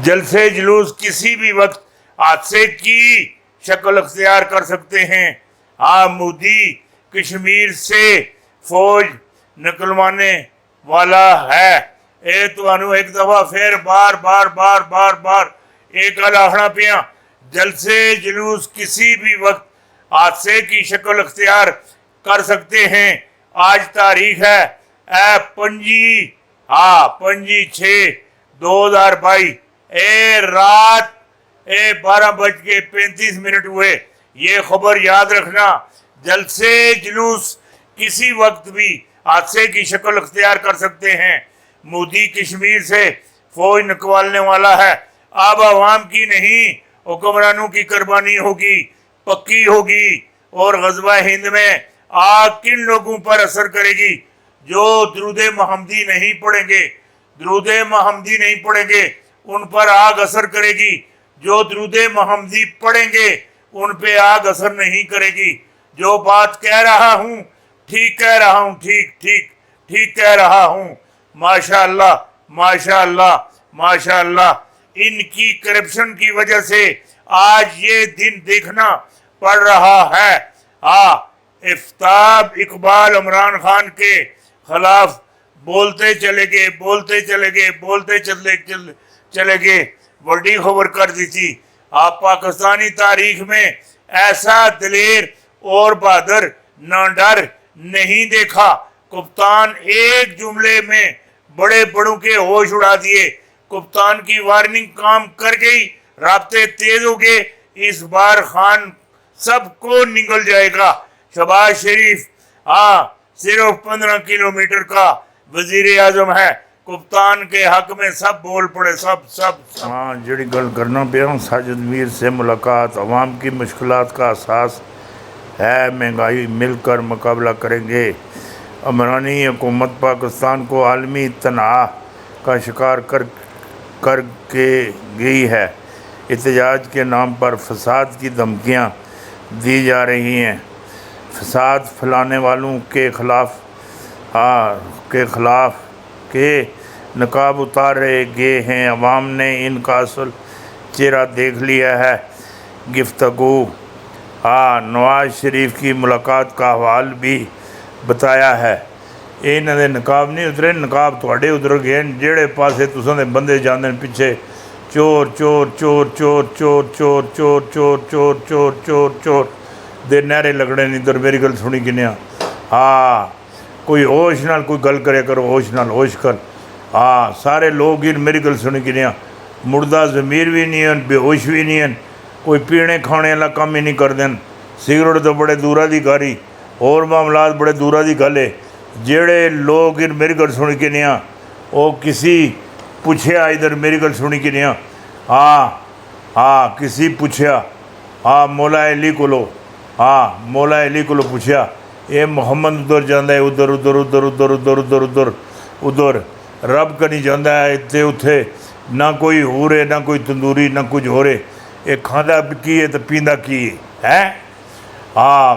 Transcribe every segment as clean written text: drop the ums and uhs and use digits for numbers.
जलसे जुलूस किसी भी वक्त हादसे की शक्ल अख्तियार कर सकते हैं। मोदी कश्मीर से फौज निकलवाने वाला है। ਇਹ ਤੁਹਾਨੂੰ ਇੱਕ ਦਫਾ ਫਿਰ बार एक गल आखना पिया, जलसे जुलूस किसी भी वक्त हादसे की शक्ल अख्तियार कर सकते हैं। आज तारीख है 5/6/2022। रात 12:35 हुए। ये खबर याद रखना, जलसे जुलूस किसी वक्त भी हादसे की शक्ल अख्तियार कर सकते हैं। मोदी कश्मीर से फौज निकलवाने वाला है। अब आवाम की नहीं, हुक्मरानों की कुर्बानी होगी, पक्की होगी। और ग़ज़वा हिंद में आग किन लोगों पर असर करेगी? जो दुरूद मोहम्मदी नहीं पढ़ेंगे, दुरूद मोहम्मदी नहीं पढ़ेंगे, उन पर आग असर करेगी। जो दुरूद मोहम्मदी पढ़ेंगे, उन पे आग असर नहीं करेगी। जो बात कह रहा हूँ ठीक कह रहा हूँ, ठीक कह रहा हूँ। माशाअल्लाह माशाअल्लाह माशाअल्लाह। इनकी करप्शन की वजह से आज ये दिन देखना पड़ रहा है। इफ्ताब इकबाल इमरान खान के खिलाफ बोलते चले गए। बड़ी खबर कर दी थी। आप पाकिस्तानी तारीख में ऐसा दिलेर और बहादुर न डर नहीं देखा। कप्तान एक जुमले में बड़े बड़ों के होश उड़ा दिए। कप्तान की वार्निंग काम कर गई, राब्ते तेज हो गए। इस बार खान सबको निगल जाएगा। शहबाज शरीफ सिर्फ 15 किलोमीटर का वजीर आजम है। कप्तान के हक में सब बोल पड़े, सब जी गल करना पिया। साजिद मीर से मुलाकात। अवाम की मुश्किलात का एहसास है, महंगाई मिलकर मुकाबला करेंगे। इमरानी हुकूमत पाकिस्तान को आलमी तनाव का शिकार कर के गई है। एहतजाज के नाम पर फसाद की धमकियां दी जा रही हैं। फसाद फैलाने वालों के खिलाफ के नकाब उतारे गए हैं। अवाम ने इनका असल चेहरा देख लिया है। गुफ्तगू नवाज शरीफ की मुलाकात का हवाल भी बताया है। इन्हां दे नकाब नहीं उतरे, नकाब तुहाडे उतर गए। जेड़े पासे तुसां दे बंदे जांदे ने पिछे चोर चोर चोर चोर चोर चोर चोर चोर चोर चोर चोर चोर दे नारे लगने नहीं। इधर मेरी गल सुनी किन्या। कोई होश नाल कोई गल करे करो, होश नाल होश कर। सारे लोग इन मेरी गल सुनी किन्या। मुर्दा ज़मीर भी नहीं है, बेहोश भी नहीं है। कोई पीने खाने वाला काम ही नहीं कर देन। सिगरेट तो बड़े दूरा दी गारी, और मामलात बड़े दूरा दी गल है। जेड़े लोग इन मेरी गल सुनी के नहीं वो किसी पूछया, इधर मेरी गल सुनी के नहीं किसी पूछया मौला अली कोलो मौला अली कोलो पूछया ये मोहम्मद उधर जाता है, उधर उधर उधर उधर उधर उधर उधर उधर रब का नहीं जाता है। इतने उत्थे ना कोई हो रहे, ना कोई तंदूरी, ना कुछ हो रहे। ये खादा की है तो पींदा की है।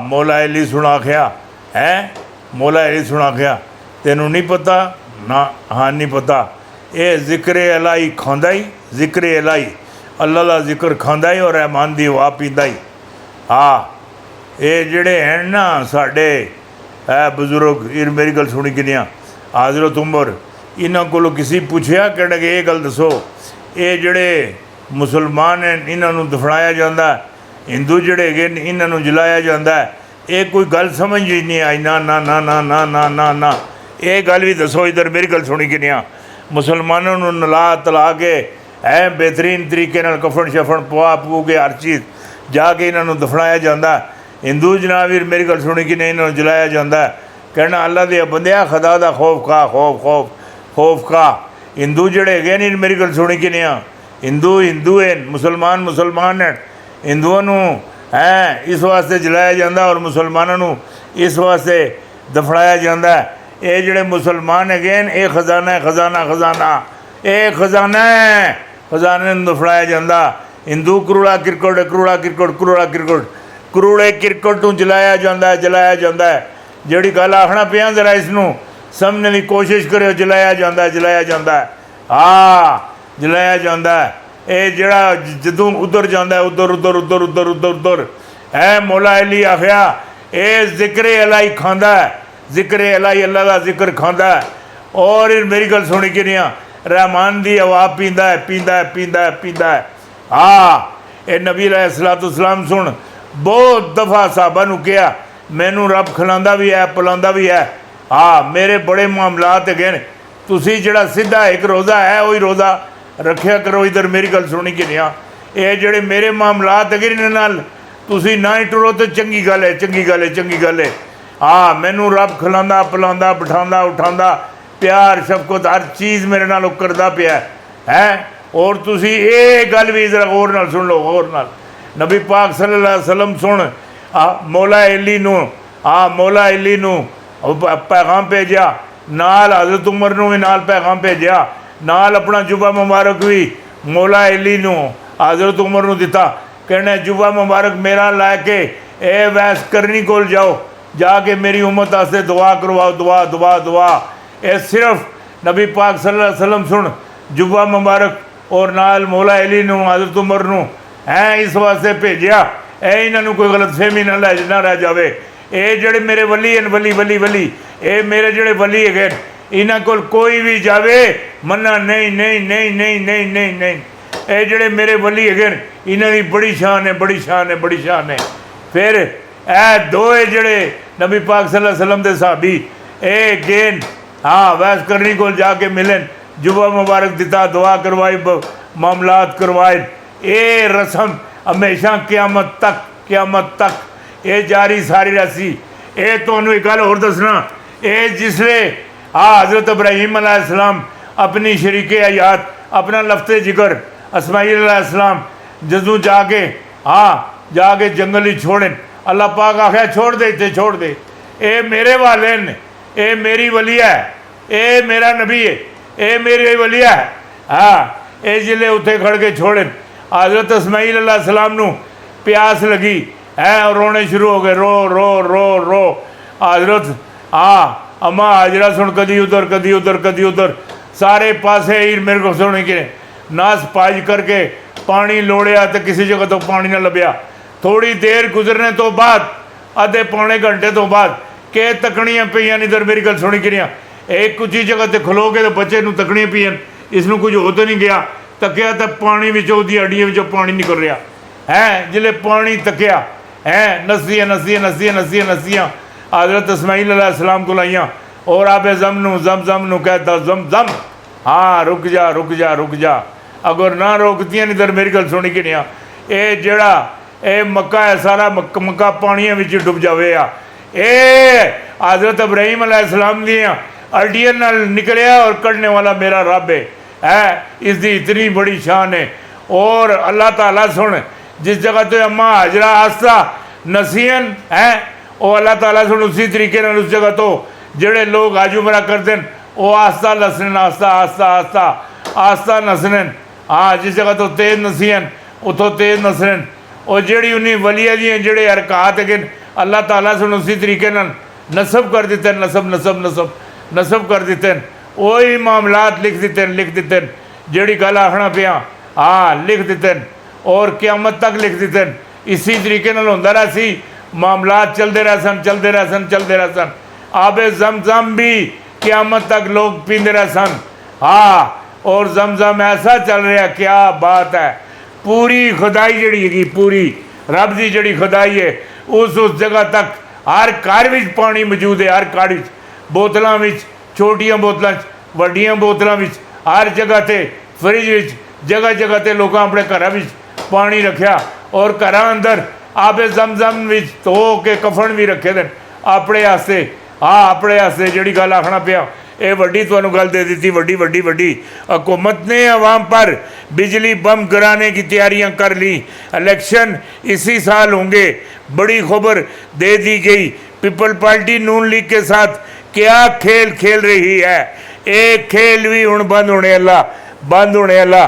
मौला अली सुना खया है, मौला अली सुना खया। तेनू नहीं पता ना? नहीं पता। ये जिक्र अलाई खांदा ही, जिक्र अलाई अल्लाह का जिक्र खांदा ही और रहमान दी हवा पींदा ही। ये जड़े हैं ना साढ़े बजुर्ग, इन मेरी गल सुनी किनिया हाजरत उमर, इन्हों को किसी पूछया कहने ये गल दसो, ये जड़े मुसलमान हैं इन्हों दफनाया जाता है, हिंदू जड़े है इन्हों जलाया जाता है। ये कोई गल समझ ही नहीं आई। ना ना ना ना ना ना ना ना ये गल भी दसो। इधर मेरी गल सुनी किनिया मुसलमानों को नला तला के है बेहतरीन तरीके कफन शफन पवा पू के हर चीज़ जाके इन्हों दफनाया जाता है। हिंदू जनाब भी मेरी गल सुनी कि नहीं इन्हों जलाया जाता है। कहना अल्लाह दे बंदिया खुदा दा खौफ खा, खौफ खौफ खौफ खा। हिंदू जड़े है नहीं मेरी गल सुनी कि नहीं हिंदू हिंदू है, मुसलमान मुसलमान है। हिंदुओं है इस वास्ते जलाया जाता और मुसलमानों इस वास्ते दफनाया जाता है। ये जड़े मुसलमान है ये खजाना है, खजाना खजाना ये खजाना है, खजाने दफनाया जाता। हिंदू करोड़ा क्रिकेट करोड़ा क्रिकेट करोड़ा क्रिकेट करोड़े क्रिकेट नूं जलाया जाता है, जलाया जाता है। जिहड़ी गल आखना पिया जरा इसनूं समझने की कोशिश करो। जलाया जाता है, जलाया जाता है, जलाया जाता है। ਇਹ ਜਿਹੜਾ ਜਦੋਂ ਉਧਰ ਜਾਂਦਾ ਉਧਰ ਉਧਰ ਉਧਰ ਉਧਰ ਉਧਰ ਉਧਰ ਹੈ। ਮੌਲਾ ਅਲੀ ਆਖਿਆ ਇਹ ਜ਼ਿਕਰ ਇਲਾਹੀ ਖਾਂਦਾ ਹੈ, ਜ਼ਿਕਰ ਇਲਾਹੀ ਅੱਲਾ ਦਾ ਜ਼ਿਕਰ ਖਾਂਦਾ ਹੈ। ਔਰ ਮੇਰੀ ਗੱਲ ਸੁਣੀ ਕਿ ਨਹੀਂ रहमान दी हवा पींदा है पींदा है पींदा है पींदा है। हाँ ये नबी अलैहिस्सलाम सुन बहुत दफ़ा साहबा नूं कहा मैनू रब खिलांदा भी है पिलांदा भी है। हाँ मेरे बड़े मामलात है तुसी जिहड़ा सीधा एक रोज़ा है वही रोज़ा रखिया करो। इधर मेरी गल सुनी कि नहीं ये जिहड़े मेरे मामलात है इन्हां नाल तुसी ना ही टुरो तो चंगी गल है, चंगी गल है, चंगी गल है। हाँ मैनू रब खिलांदा पिलांदा बिठांदा उठांदा प्यार शफकत हर चीज़ मेरे नाल करदा पिया है। और तुसी ये गल भी जरा गौर नाल सुन लो, गौर नाल। नबी पाक सल्लल्लाहु अलैहि वसल्लम सुन मौला अली नूं मौला अली नूं पैगाम भेजा नाल हज़रत उमर नूं भी नाल पैगाम भेजा नाल अपना जुबा मुबारक भी मौला अली नूं हज़रत उमर नूं दिता। कहने जुबा मुबारक मेरा लैके ए वैस करनी कोल जाओ जाके मेरी उम्मत वास्ते दुआ करवाओ, दुआ दुआ दुआ। ये सिर्फ नबी पाक सल्लल्लाहु अलैहि वसल्लम सुन जुबा मुबारक और नाल मौला अली नूं हज़रत उमर नूं है इस वास्ते भेजिया इन्हों कोई गलतफहमी ना रह जाए। ये जड़े मेरे वली हैं वली वली वली ये मेरे जड़े वली है इन्हों को कोई भी जावे मन्ना नहीं नहीं नहीं नहीं नहीं नहीं नहीं। ये जड़े मेरे वली है इन्हों की बड़ी शान है, बड़ी शान है, बड़ी शान है। फिर ए दो जड़े नबी पाक सल्लल्लाहु अलैहि वसल्लम के सहाबी ए गेन हाँ वैस करनी को जाके मिलन जुबा मुबारक दिता दुआ करवाई मामलात करवाए। ये रस्म हमेशा क़यामत तक ये जारी सारी रहसी। ये तो एक गल होर दसना ये जिसले हज़रत इब्राहीम अलैहिस्सलाम अपनी शरीके हयात अपना लफ्ते जिगर इस्माईल अलैहिस्सलाम जदों जाके जाके जंगल ही छोड़न अल्लाह पाक आख्या छोड़ दे इत्थे छोड़ दे ये मेरे वाले ने ये मेरी वलिया है ये मेरा नबी है ये मेरी वलिया है। हाँ ये जिले उत्थे खड़ के छोड़न हज़रत इस्माईल अलैहिस्सलाम नूं प्यास लगी है और रोने शुरू हो गए रो रो रो रो। हज़रत अम्मा हाजरा सुन कदी उधर कदी उधर कदी उधर सारे पासे ही मेरे को सुन के नास पाज करके पानी लोड़िया तो किसी जगह तो पानी ना लभ्या। थोड़ी देर गुजरने तो बाद आधे पौने घंटे तो बाद के तकनियाँ पईयां इधर मेरी गल सुनी कि एक कुछ जगह ते खलो के तो बच्चे नूं तकनियाँ पईयां इसनूं कुछ हो तो नहीं गया तकिया तो पानी विचों दी हड्डियां विचों पानी निकल रहा है। जिले पानी तकिया है नस्सियाँ नस्सियाँ नस्सियाँ नस्सियाँ नस्सियाँ हज़रत इस्माईल अलैहिस्सलाम को लाइयाँ और आबे जम नूं कहता जम हाँ रुक जा रुक जा रुक जा। अगर ना रोकतियाँ इधर मेरी गल सुनी कि ये जड़ा ये मक्का है सारा मक्का पानियों में डुब जाए। ये हज़रत इब्राहीम अलैहिस्सलाम दियाँ हड्डियां नाल निकलिया और कढ़ने वाला मेरा रब है इसकी इतनी बड़ी शान है। और अल्लाह ताला सुन जिस जगह तो अम्मा हाजरा आस्था नसीहन है वो अल्लाह ताला सुन उसी तरीके नाल उस जगह तो जेड़े लोग आजुमरा करते हैं वो आस्था नसनन आस्था आस्था आस्था आस्था नसनन। हाँ जिस जगह तो तेज नसीहन उतों तेज नसनन। और जेड़ी उन्हीं वलिया दी जेड़े हरकात है अल्लाह ताला सुन उसी तरीके नाल नसब कर देते हैं नसब नसब नसब नसब कर देते हैं। वही मामलात लिख देते हैं जेड़ी गल आखना पिया हाँ लिख देते हैं और क़यामत तक लिख देते हैं। इसी तरीके नाल होंदा रहा सी मामलात चलते रह सन। आबे जमजम भी क़यामत तक लोग पींदे रह सन। हाँ और जमजम ऐसा चल रहा क्या बात है। पूरी खुदाई जड़ी है पूरी रब की जड़ी खुदाई है उस जगह तक हर घर में पानी मौजूद है। हर घर बोतलों में छोटिया बोतलों वड्डियां बोतलों में हर जगह ते फ्रिज जगह जगह ते लोग अपने घर में पानी रखा और घर अंदर आबे जमजम में धो के कफन भी रखे थे अपने वास्ते। हाँ अपने वास्ते जी गल आखना पिया ये वड्डी तुहानू गल दे दी वड्डी वड्डी वड्डी। हुकूमत ने अवाम पर बिजली बम गिराने की तैयारियां कर ली। इलेक्शन इसी साल होंगे बड़ी खबर दे दी गई। पीपल पार्टी नून लीग के साथ क्या खेल खेल रही है। एक खेल भी हुण बंद होने वाला।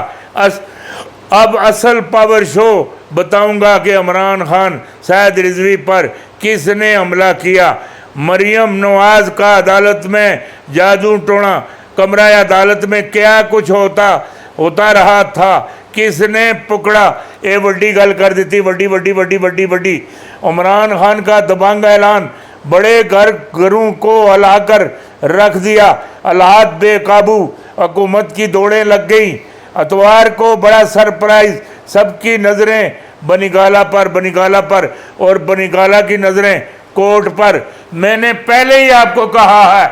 अब असल पावर शो बताऊंगा कि इमरान खान सैयद रिजवी पर किसने हमला किया। मरियम नवाज का अदालत में जादू टोना कमरा अदालत में क्या कुछ होता रहा था کس نے پکڑا؟ یہ وڈی گل کر دیتی، وڈی وڈی وڈی وڈی وڈی۔ عمران خان کا دبنگ اعلان، بڑے گھروں کو ہلا کر رکھ دیا، حالات بے قابو، حکومت کی دوڑیں لگ گئیں۔ اتوار کو بڑا سرپرائز، سب کی نظریں بنی گالہ پر اور بنی گالہ کی نظریں کوٹ پر۔ میں نے پہلے ہی آپ کو کہا ہے،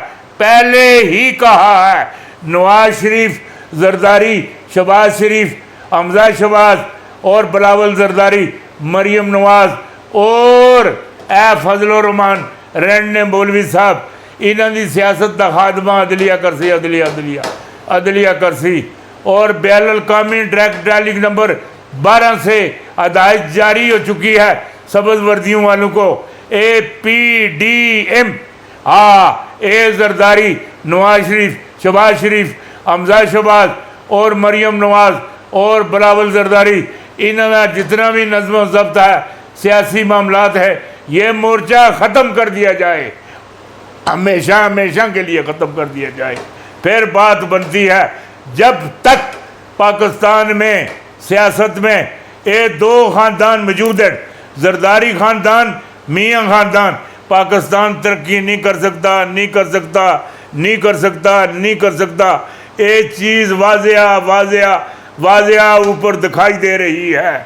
نواز شریف زرداری، شہباز شریف، حمزہ شہباز اور بلاول زرداری، مریم نواز اور اے فضل الرحمان رینڈ مولوی صاحب، انہوں دی سیاست دا خادمہ عدلیہ کرسی اور بین الاقوامی ٹریک نمبر 12 سے ہدایت جاری ہو چکی ہے سبز وردیوں والوں کو۔ APDM، اے زرداری، نواز شریف، شہباز شریف، حمزہ شہباز اور مریم نواز اور بلاول زرداری، انہوں نے جتنا بھی نظم و ضبط ہے، سیاسی معاملات ہے، یہ مورچہ ختم کر دیا جائے، ہمیشہ کے لیے ختم کر دیا جائے۔ پھر بات بنتی ہے، جب تک پاکستان میں سیاست میں یہ دو خاندان موجود ہیں، زرداری خاندان، میاں خاندان، پاکستان ترقی نہیں کر سکتا۔ ایک چیز واضح اوپر دکھائی دے رہی ہے۔